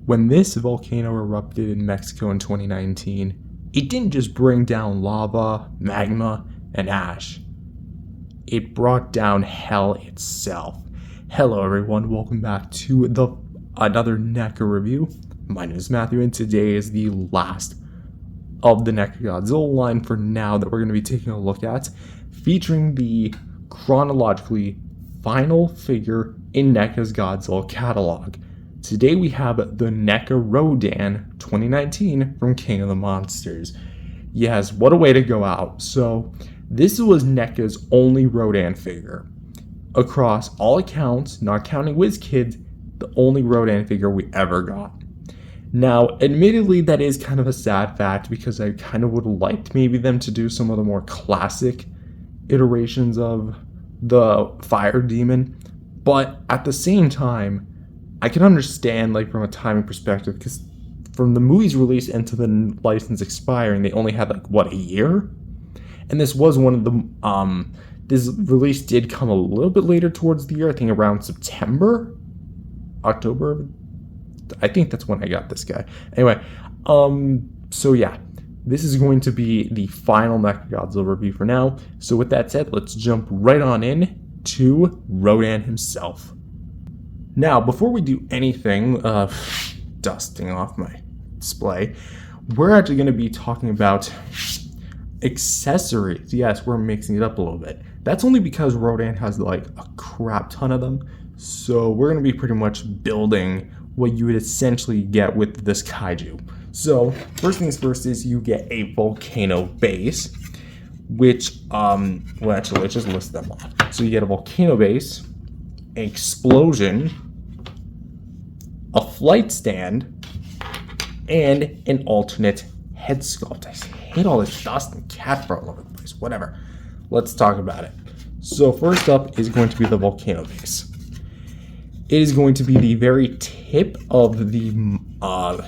When this volcano erupted in Mexico in 2019, it didn't just bring down lava, magma, and ash. It brought down hell itself. Hello everyone, welcome back to another NECA review. My name is Matthew, and today is the last of the NECA Godzilla line for now that we're going to be taking a look at, featuring the chronologically final figure in NECA's Godzilla catalog. Today we have the NECA Rodan 2019 from King of the Monsters. Yes, what a way to go out. So this was NECA's only Rodan figure. Across all accounts, not counting WizKids, the only Rodan figure we ever got. Now, admittedly, that is kind of a sad fact because I kind of would have liked maybe them to do some of the more classic iterations of the Fire Demon. But at the same time, I can understand, like, from a timing perspective, because from the movie's release and to the license expiring, they only had, like, what, a year? And this was one of the, this release did come a little bit later towards the year, I think around September? October? I think that's when I got this guy. Anyway, so yeah, this is going to be the final NECA Godzilla review for now. So with that said, let's jump right on in to Rodan himself. Now, before we do anything, dusting off my display, we're actually going to be talking about accessories. Yes, we're mixing it up a little bit. That's only because Rodan has like a crap ton of them. So we're going to be pretty much building what you would essentially get with this kaiju. So first things first is you get a volcano base, which, well actually let's just list them off. So you get a volcano base, an explosion, a flight stand, and an alternate head sculpt. I hate all this dust and cat fur all over the place. Whatever. Let's talk about it. So first up is going to be the volcano base. It is going to be the very tip of the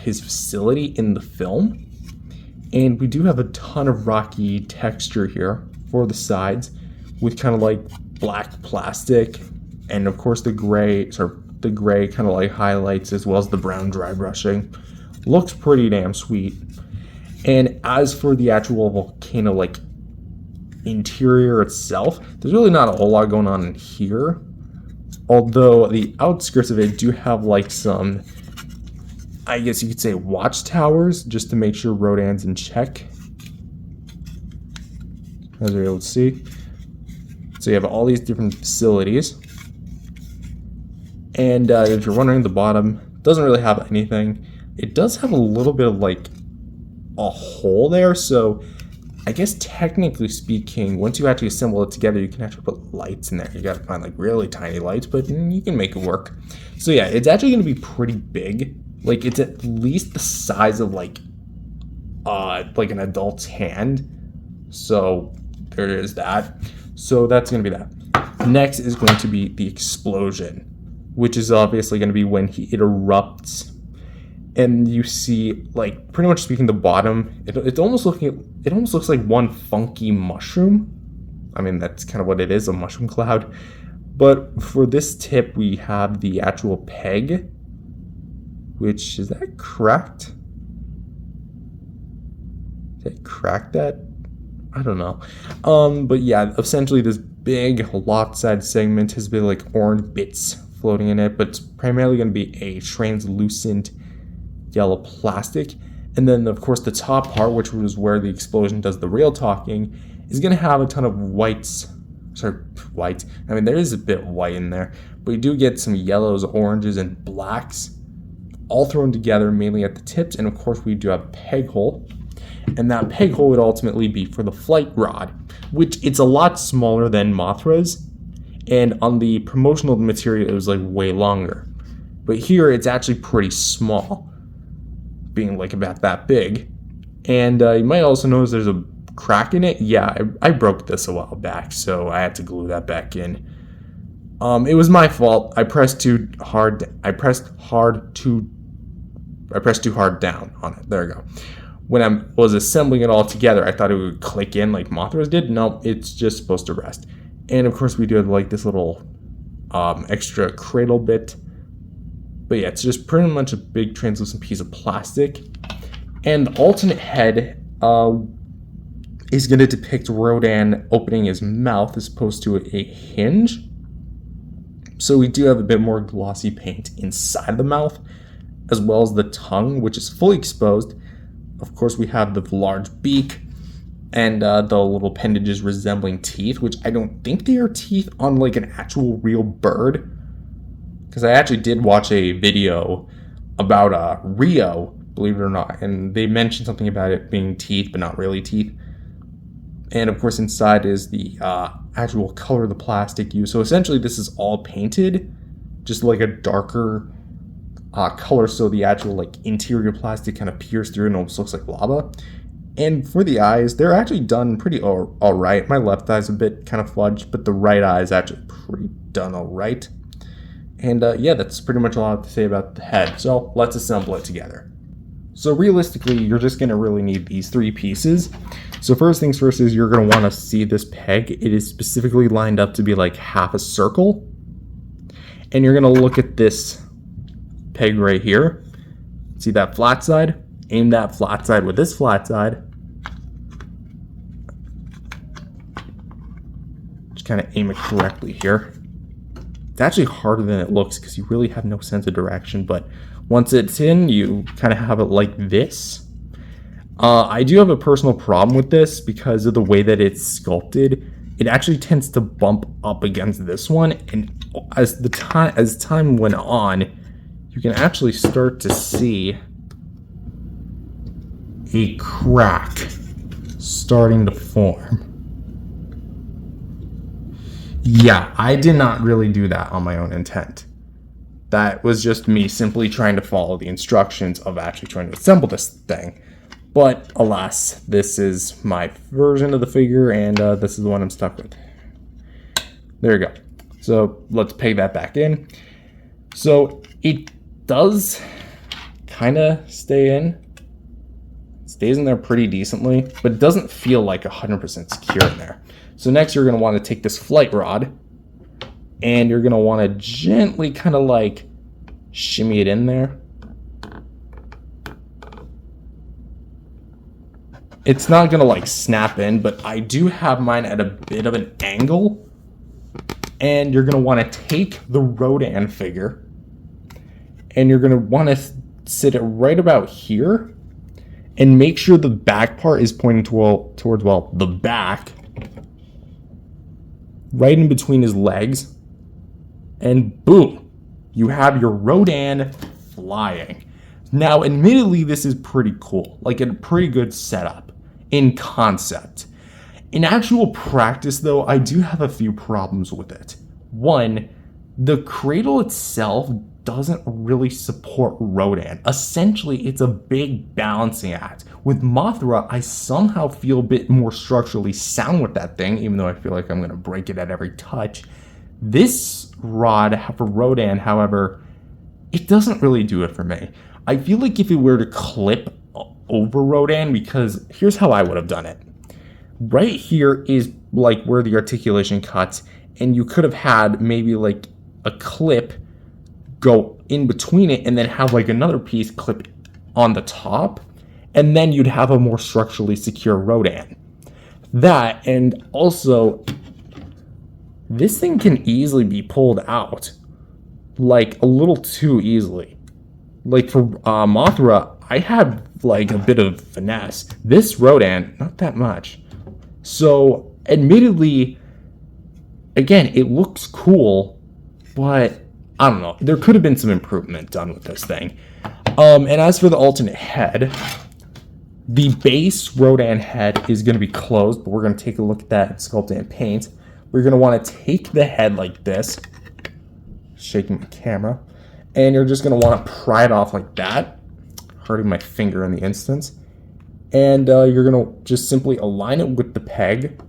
his facility in the film, and we do have a ton of rocky texture here for the sides, with kind of like black plastic, and of course the gray kind of like highlights as well as the brown dry brushing. Looks pretty damn sweet. And as for the actual volcano like interior itself, there's really not a whole lot going on in here. Although the outskirts of it do have like some, I guess you could say, watchtowers, just to make sure Rodan's in check. As you're able to see. So you have all these different facilities. And if you're wondering, the bottom doesn't really have anything. It does have a little bit of like a hole there, so I guess technically speaking, once you actually assemble it together, you can actually put lights in there. You gotta find like really tiny lights, but you can make it work. So yeah, it's actually gonna be pretty big. Like it's at least the size of like an adult's hand. So there is that. So that's gonna be that. Next is going to be the explosion, which is obviously gonna be when it erupts. And you see, like, pretty much speaking, the bottom, it almost looks like one funky mushroom. I mean, that's kind of what it is, a mushroom cloud. But for this tip, we have the actual peg, which, is that cracked? Did I crack that? I don't know. But yeah, essentially this big lopsided segment has been like orange bits floating in it, but it's primarily going to be a translucent yellow plastic. And then of course the top part, which was where the explosion does the real talking, is going to have a ton of white. I mean, there is a bit of white in there, but you do get some yellows, oranges, and blacks all thrown together, mainly at the tips. And of course we do have a peg hole, and that peg hole would ultimately be for the flight rod, which it's a lot smaller than Mothra's, and on the promotional material it was like way longer, but here it's actually pretty small, being like about that big. And you might also notice there's a crack in it. Yeah, I broke this a while back, so I had to glue that back in. It was my fault. I pressed too hard down on it. There we go. When I was assembling it all together, I thought it would click in like Mothra's did. No, it's just supposed to rest. And of course we do have like this little extra cradle bit But yeah, it's just pretty much a big translucent piece of plastic. And the alternate head is going to depict Rodan opening his mouth as opposed to a hinge. So we do have a bit more glossy paint inside the mouth, as well as the tongue, which is fully exposed. Of course, we have the large beak and the little appendages resembling teeth, which I don't think they are teeth on like an actual real bird. Because I actually did watch a video about Rio, believe it or not, and they mentioned something about it being teeth, but not really teeth. And of course, inside is the actual color of the plastic used. So essentially, this is all painted, just like a darker color, so the actual like interior plastic kind of peers through and almost looks like lava. And for the eyes, they're actually done pretty all right. My left eye's a bit kind of fudged, but the right eye is actually pretty done all right. And yeah, that's pretty much all I have to say about the head. So let's assemble it together. So realistically, you're just going to really need these 3 pieces. So first things first is you're going to want to see this peg. It is specifically lined up to be like half a circle. And you're going to look at this peg right here. See that flat side? Aim that flat side with this flat side. Just kind of aim it correctly here. It's actually harder than it looks because you really have no sense of direction, but once it's in, you kind of have it like this. I do have a personal problem with this because of the way that it's sculpted. It actually tends to bump up against this one, and as time went on, you can actually start to see a crack starting to form. Yeah, I did not really do that on my own intent. That was just me simply trying to follow the instructions of actually trying to assemble this thing. But alas, this is my version of the figure, and this is the one I'm stuck with. There you go. So let's peg that back in. So it does kind of stay in. It stays in there pretty decently, but it doesn't feel like 100% secure in there. So next you're going to want to take this flight rod, and you're going to want to gently kind of like shimmy it in there. It's not going to like snap in, but I do have mine at a bit of an angle. And you're going to want to take the Rodan figure, and you're going to want to sit it right about here, and make sure the back part is pointing towards the back, right in between his legs, and boom, you have your Rodan flying. Now, admittedly, this is pretty cool, like a pretty good setup in concept. In actual practice, though, I do have a few problems with it. One, the cradle itself doesn't really support Rodan. Essentially, it's a big balancing act. With Mothra, I somehow feel a bit more structurally sound with that thing, even though I feel like I'm going to break it at every touch. This rod for Rodan, however, it doesn't really do it for me. I feel like if it were to clip over Rodan, because here's how I would have done it. Right here is like where the articulation cuts, and you could have had maybe like a clip go in between it and then have like another piece clip on the top, and then you'd have a more structurally secure Rodan. That, and also this thing can easily be pulled out, like a little too easily. Like for Mothra, I had like a bit of finesse. This Rodan, not that much. So admittedly, again, it looks cool, but I don't know. There could have been some improvement done with this thing. And as for the alternate head, the base Rodan head is going to be closed, but we're going to take a look at that and sculpt it in paint. We're going to want to take the head like this, shaking my camera, and you're just going to want to pry it off like that, hurting my finger in the instance. And you're going to just simply align it with the peg.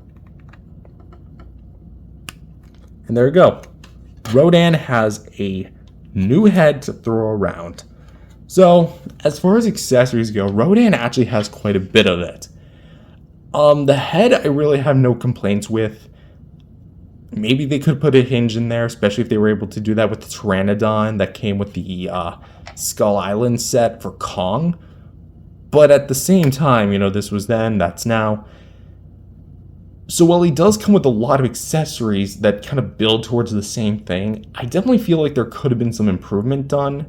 And there you go. Rodan has a new head to throw around. So, as far as accessories go, Rodan actually has quite a bit of it. The head I really have no complaints with. Maybe they could put a hinge in there, especially if they were able to do that with the Pteranodon that came with the Skull Island set for Kong. But at the same time, this was then, that's now. So while he does come with a lot of accessories that kind of build towards the same thing, I definitely feel like there could have been some improvement done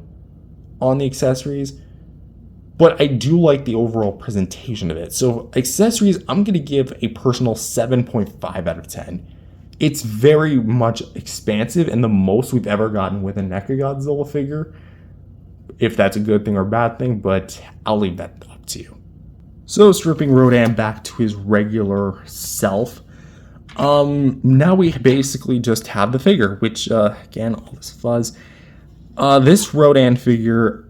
on the accessories. But I do like the overall presentation of it. So accessories, I'm going to give a personal 7.5 out of 10. It's very much expansive and the most we've ever gotten with a NECA Godzilla figure. If that's a good thing or bad thing, but I'll leave that up to you. So stripping Rodan back to his regular self. Now we basically just have the figure, which, again, all this fuzz. This Rodan figure,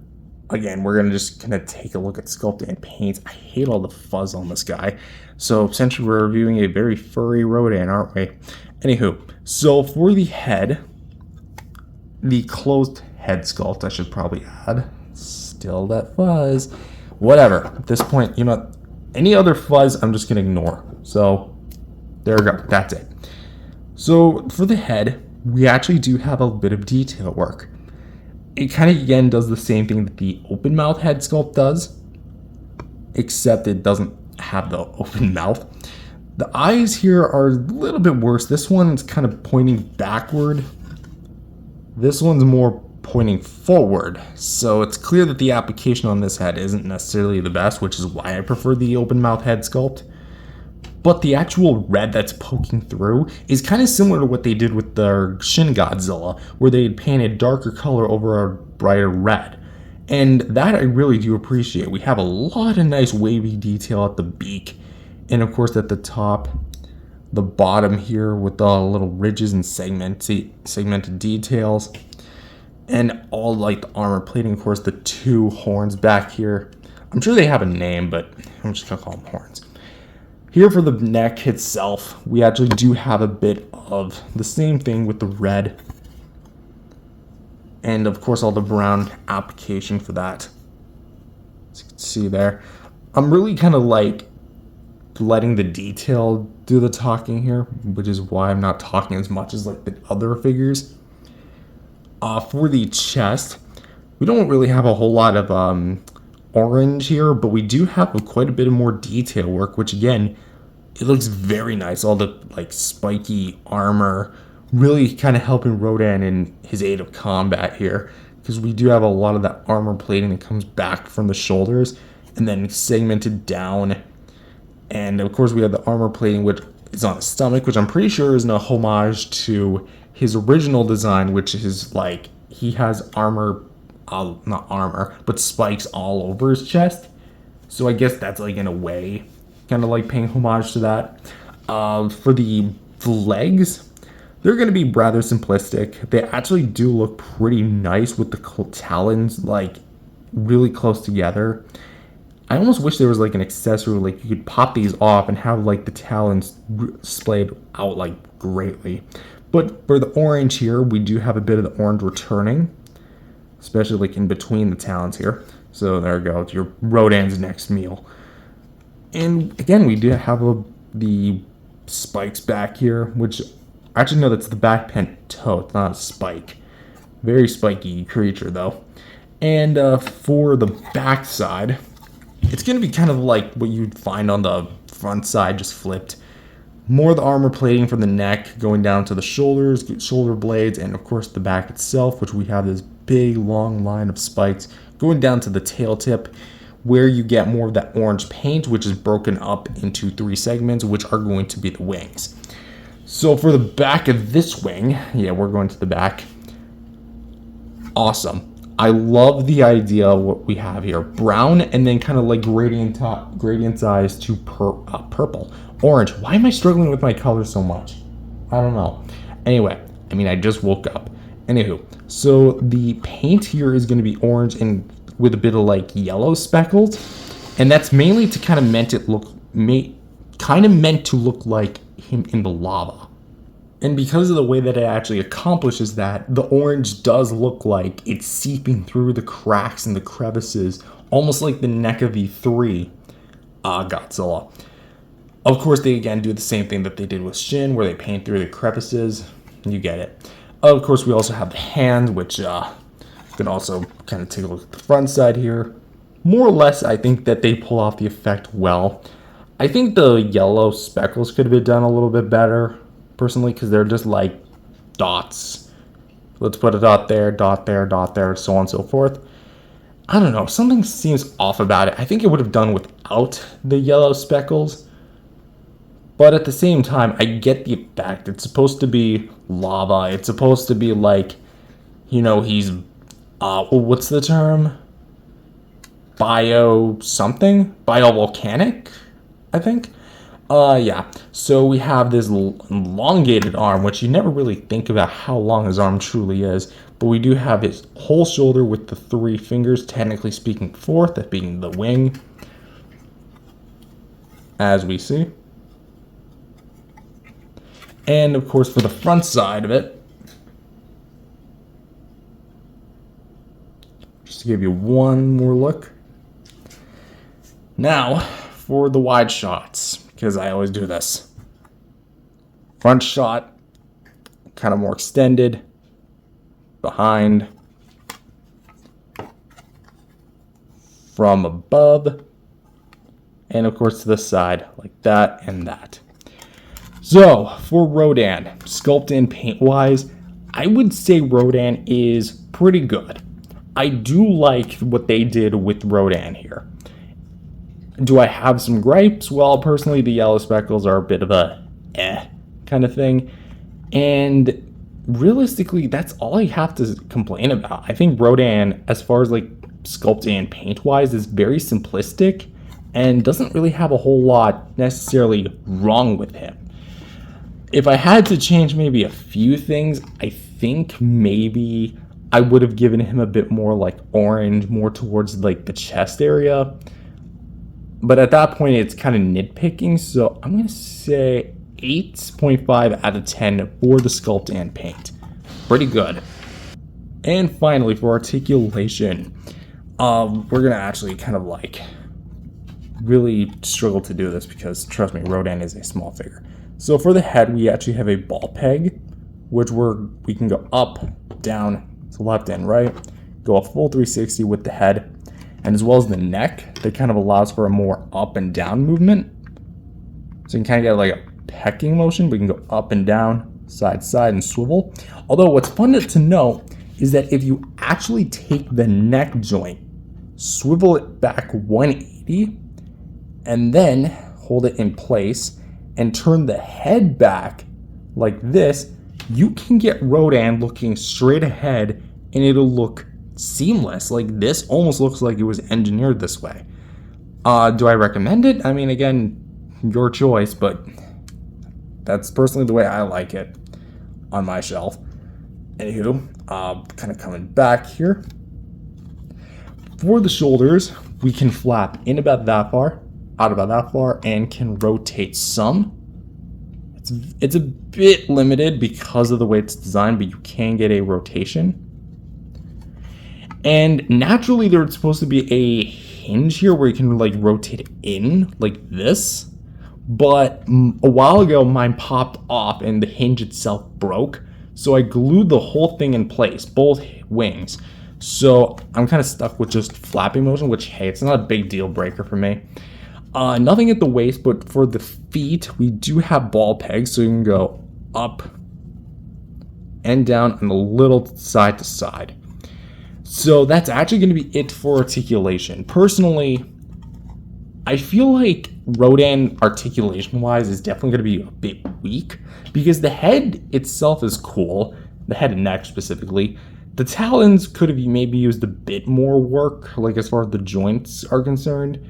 again, we're just gonna take a look at sculpt and paint. I hate all the fuzz on this guy. So essentially we're reviewing a very furry Rodan, aren't we? Anywho, so for the head, the closed head sculpt, I should probably add. Still that fuzz. Whatever. At this point, any other fuzz, I'm just gonna ignore. So there we go. That's it. So for the head, we actually do have a bit of detail work. It kind of, again, does the same thing that the open mouth head sculpt does, except it doesn't have the open mouth. The eyes here are a little bit worse. This one's kind of pointing backward. This one's more pointing forward. So it's clear that the application on this head isn't necessarily the best, which is why I prefer the open mouth head sculpt. But the actual red that's poking through is kind of similar to what they did with their Shin Godzilla, where they had painted darker color over a brighter red. And that I really do appreciate. We have a lot of nice wavy detail at the beak, and of course at the top, the bottom here with the little ridges and segmented details. And all like the armor plating, of course, the two horns back here. I'm sure they have a name, but I'm just gonna call them horns. Here for the neck itself, we actually do have a bit of the same thing with the red. And of course all the brown application for that. As you can see there. I'm really kind of like letting the detail do the talking here, which is why I'm not talking as much as like the other figures. For the chest, we don't really have a whole lot of orange here, but we do have quite a bit of more detail work, which again, it looks very nice. All the like spiky armor really kind of helping Rodan in his aid of combat here, because we do have a lot of that armor plating that comes back from the shoulders and then segmented down. And of course we have the armor plating which is on his stomach, which I'm pretty sure is a homage to his original design, which is like he has armor, not armor, but spikes all over his chest. So I guess that's like in a way kind of like paying homage to that. For the legs, they're going to be rather simplistic. They actually do look pretty nice with the talons like really close together. I almost wish there was like an accessory, like you could pop these off and have like the talons splayed out like greatly. But for the orange here, we do have a bit of the orange returning, especially like in between the talons here. So there we go, your Rodan's next meal. And again, we do have the spikes back here, which actually no, that's the back pent toe. It's not a spike. Very spiky creature though. And for the back side, it's going to be kind of like what you'd find on the front side, just flipped. More of the armor plating from the neck going down to the shoulders, shoulder blades, and of course the back itself, which we have this big long line of spikes going down to the tail tip, where you get more of that orange paint, which is broken up into 3 segments, which are going to be the wings. So for the back of this wing, yeah, we're going to the back. Awesome. I love the idea of what we have here. Brown and then kind of like gradient eyes to purple. Orange. Why am I struggling with my colors so much? I don't know. Anyway, I mean, I just woke up. Anywho, so the paint here is going to be orange and with a bit of like yellow speckled. And that's mainly to kind of meant to look like him in the lava. And because of the way that it actually accomplishes that, the orange does look like it's seeping through the cracks and the crevices, almost like the NECA V3 Godzilla. Of course, they again do the same thing that they did with Shin, where they paint through the crevices. You get it. Of course, we also have the hand, which you can also kind of take a look at the front side here. More or less, I think that they pull off the effect well. I think the yellow speckles could have been done a little bit better, personally, because they're just like dots. Let's put a dot there, dot there, dot there, so on and so forth. I don't know, something seems off about it. I think it would have done without the yellow speckles. But at the same time, I get the effect. It's supposed to be lava. It's supposed to be like, he's, what's the term? Biovolcanic, I think. Yeah. So we have this elongated arm, which you never really think about how long his arm truly is. But we do have his whole shoulder with the 3 fingers, technically speaking 4th, that being the wing, as we see. And of course, for the front side of it, just to give you one more look. Now, for the wide shots, because I always do this. Front shot, kind of more extended, behind, from above, and of course to the side, like that and that. So, for Rodan, sculpt and paint-wise, I would say Rodan is pretty good. I do like what they did with Rodan here. Do I have some gripes? Well, personally, the yellow speckles are a bit of a kind of thing. And realistically, that's all I have to complain about. I think Rodan, as far as like sculpt and paint-wise, is very simplistic and doesn't really have a whole lot necessarily wrong with him. If I had to change maybe a few things, I think maybe I would have given him a bit more like orange, more towards like the chest area. But at that point, it's kind of nitpicking, so I'm going to say 8.5 out of 10 for the sculpt and paint. Pretty good. And finally, for articulation, we're going to actually kind of like really struggle to do this because, trust me, Rodan is a small figure. So for the head, we actually have a ball peg, which we can go up, down, to left and right, go a full 360 with the head, and as well as the neck, that kind of allows for a more up and down movement. So you can kind of get like a pecking motion, but you can go up and down, side to side, and swivel. Although what's fun to know is that if you actually take the neck joint, swivel it back 180, and then hold it in place, and turn the head back like this, you can get Rodan looking straight ahead and it'll look seamless. Like this almost looks like it was engineered this way. Do I recommend it? I mean, again, your choice, but that's personally the way I like it on my shelf. Anywho, kind of coming back here. For the shoulders, we can flap in about that far, out about that far, and can rotate some. It's a bit limited because of the way it's designed, but you can get a rotation. And naturally there's supposed to be a hinge here where you can like rotate it in like this, but a while ago mine popped off and the hinge itself broke, so I glued the whole thing in place, both wings. So I'm kind of stuck with just flapping motion, which, hey, it's not a big deal breaker for me. Nothing at the waist, but for the feet, we do have ball pegs, so you can go up and down and a little side to side. So that's actually going to be it for articulation. Personally, I feel like Rodan articulation-wise is definitely going to be a bit weak because the head itself is cool, the head and neck specifically. The talons could have maybe used a bit more work, like as far as the joints are concerned.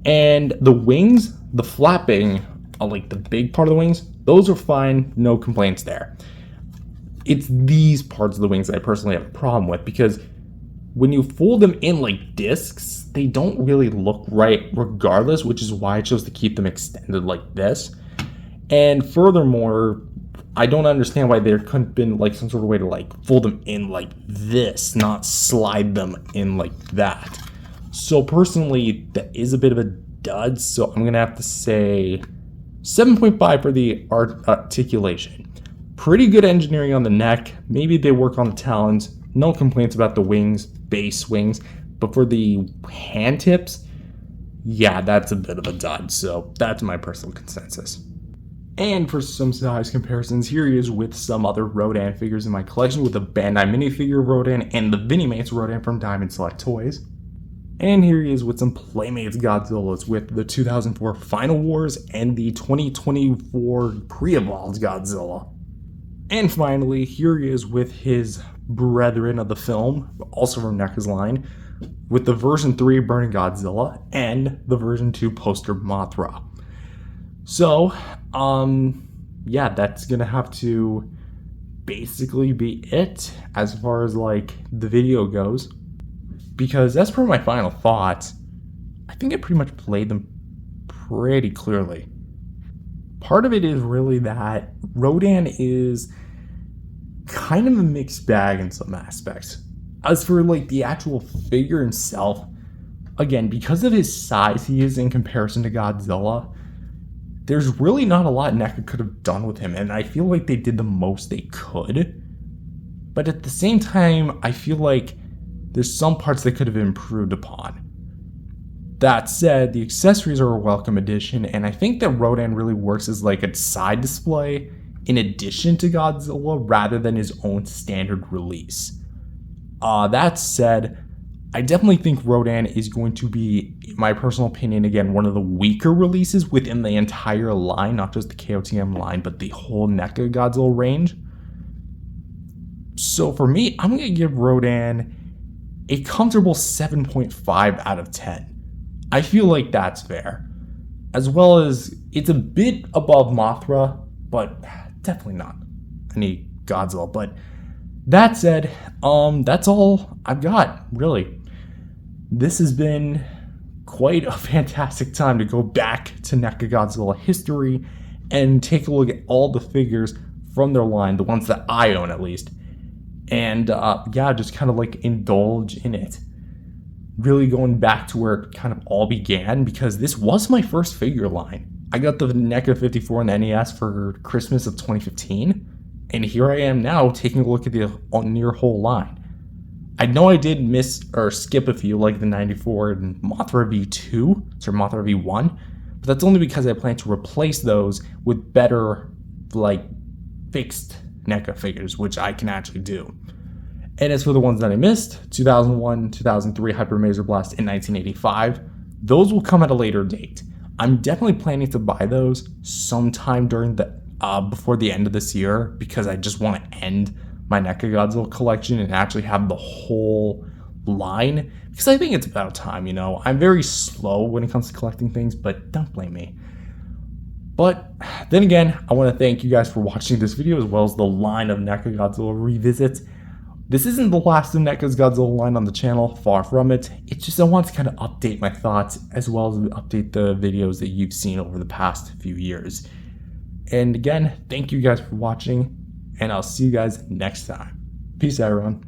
And the wings, the flapping, like the big part of the wings, those are fine, no complaints there. It's these parts of the wings that I personally have a problem with because when you fold them in like discs, they don't really look right regardless, which is why I chose to keep them extended like this. And furthermore, I don't understand why there couldn't have been like some sort of way to like fold them in like this, not slide them in like that. So personally, that is a bit of a dud, so I'm gonna have to say 7.5 for the articulation. Pretty good engineering on the neck. Maybe they work on the talons. No complaints about the wings, base wings. But for the hand tips, yeah, that's a bit of a dud. So that's my personal consensus. And for some size comparisons, here he is with some other Rodan figures in my collection, with the Bandai minifigure Rodan and the Minimates Rodan from Diamond Select Toys. And here he is with some Playmates Godzillas, with the 2004 Final Wars and the 2024 Pre-Evolved Godzilla. And finally, here he is with his brethren of the film, also from NECA's line, with the version 3 Burning Godzilla and the version 2 poster Mothra. So, yeah, that's gonna have to basically be it as far as like the video goes. Because as per my final thoughts, I think I pretty much played them pretty clearly. Part of it is really that Rodan is kind of a mixed bag in some aspects. As for like the actual figure himself, again, because of his size he is in comparison to Godzilla, there's really not a lot NECA could have done with him, and I feel like they did the most they could. But at the same time, I feel like there's some parts they could have improved upon. That said, the accessories are a welcome addition, and I think that Rodan really works as like a side display in addition to Godzilla rather than his own standard release. That said, I definitely think Rodan is going to be, in my personal opinion, again, one of the weaker releases within the entire line, not just the KOTM line, but the whole NECA Godzilla range. So for me, I'm going to give Rodan a comfortable 7.5 out of 10. I feel like that's fair. As well as, it's a bit above Mothra, but definitely not any Godzilla. But that said, that's all I've got, really. This has been quite a fantastic time to go back to NECA Godzilla history and take a look at all the figures from their line, the ones that I own at least, and yeah, just kind of like indulge in it. Really going back to where it kind of all began, because this was my first figure line. I got the NECA 54 and the NES for Christmas of 2015, and here I am now taking a look at the near whole line. I know I did miss or skip a few, like the 94 and Mothra V2, sorry, Mothra V1, but that's only because I plan to replace those with better, like, fixed NECA figures, which I can actually do. And as for the ones that I missed, 2001, 2003 Hyper Maser Blast, and 1985, those will come at a later date. I'm definitely planning to buy those sometime during the before the end of this year, because I just want to end my NECA Godzilla collection and actually have the whole line, because I think it's about time, you know. I'm very slow when it comes to collecting things, but don't blame me. But then again, I want to thank you guys for watching this video, as well as the line of NECA Godzilla revisits. This isn't the last of NECA's Godzilla line on the channel, far from it. It's just I want to kind of update my thoughts, as well as update the videos that you've seen over the past few years. And again, thank you guys for watching, and I'll see you guys next time. Peace out, everyone.